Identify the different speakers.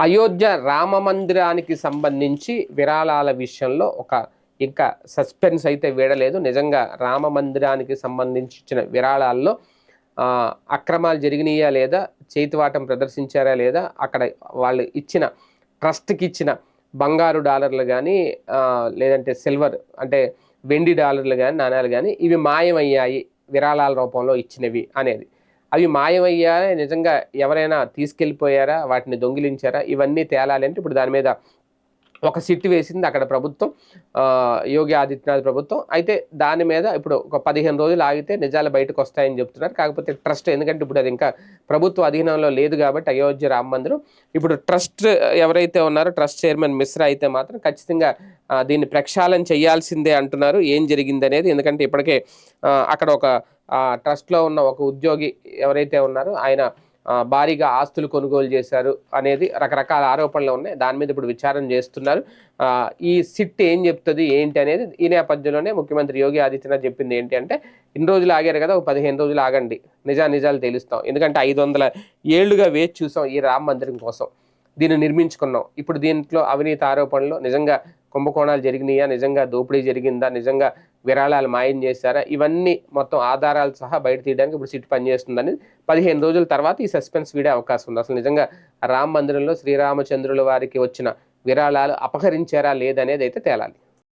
Speaker 1: అయోధ్య రామ మందిరానికి సంబంధించి విరాళాల విషయంలో ఇంకా సస్పెన్స్ అయితే వీడలేదు. నిజంగా రామ మందిరానికి సంబంధించి ఇచ్చిన విరాళాల్లో అక్రమాలు జరిగినాయా లేదా, చేతివాటం ప్రదర్శించారా లేదా, అక్కడ వాళ్ళు ఇచ్చిన ట్రస్ట్కి ఇచ్చిన బంగారు డాలర్లు కానీ లేదంటే సిల్వర్ అంటే వెండి డాలర్లు కానీ నాణ్యాలు కానీ ఇవి మాయమయ్యాయి విరాళాల రూపంలో ఇచ్చినవి అనేది. అవి మాయమయ్యాయి, నిజంగా ఎవరైనా తీసుకెళ్ళిపోయారా, వాటిని దొంగిలించారా, ఇవన్నీ తేలాలి అంటే ఇప్పుడు దాని మీద ఒక సిట్ వేసింది అక్కడ ప్రభుత్వం, యోగి ఆదిత్యనాథ్ ప్రభుత్వం. అయితే దాని మీద ఇప్పుడు ఒక 15 రోజులు ఆగితే నిజాలు బయటకు వస్తాయని చెప్తున్నారు. కాకపోతే ట్రస్ట్, ఎందుకంటే ఇప్పుడు అది ఇంకా ప్రభుత్వ అధీనంలో లేదు కాబట్టి అయోధ్య రామ మందిరం, ఇప్పుడు ట్రస్ట్ ఎవరైతే ఉన్నారో ట్రస్ట్ చైర్మన్ మిశ్రా అయితే మాత్రం ఖచ్చితంగా దీన్ని ప్రక్షాళన చేయాల్సిందే అంటున్నారు. ఏం జరిగింది అనేది, ఎందుకంటే ఇప్పటికే అక్కడ ఒక ట్రస్ట్లో ఉన్న ఒక ఉద్యోగి ఎవరైతే ఉన్నారో ఆయన భారీగా ఆస్తులు కొనుగోలు చేశారు అనేది రకరకాల ఆరోపణలు ఉన్నాయి. దాని మీద ఇప్పుడు విచారణ చేస్తున్నారు. ఈ సిట్ ఏం చెప్తుంది ఏంటి అనేది ఈ నేపథ్యంలోనే ముఖ్యమంత్రి యోగి ఆదిత్యనాథ్ చెప్పింది ఏంటి అంటే, ఇన్ని రోజులు ఆగారు కదా, ఒక 15 రోజులు ఆగండి, నిజాలు తెలుస్తాం. ఎందుకంటే 500 ఏళ్లుగా వేచి చూసాం ఈ రామ మందిరం కోసం, దీన్ని నిర్మించుకున్నాం. ఇప్పుడు దీంట్లో అవినీతి ఆరోపణలు నిజంగా కుంభకోణాలు జరిగినాయా, నిజంగా దోపిడీ జరిగిందా, నిజంగా విరాళాలు మాయం చేశారా, ఇవన్నీ మొత్తం ఆధారాలు సహా బయట తీయడానికి ఇప్పుడు సిట్ పనిచేస్తుందని 15 రోజుల తర్వాత ఈ సస్పెన్స్ వీడే అవకాశం ఉంది. అసలు నిజంగా రామ మందిరంలో శ్రీరామచంద్రుల వారికి వచ్చిన విరాళాలు అపహరించారా లేదనేది అయితే తేలాలి.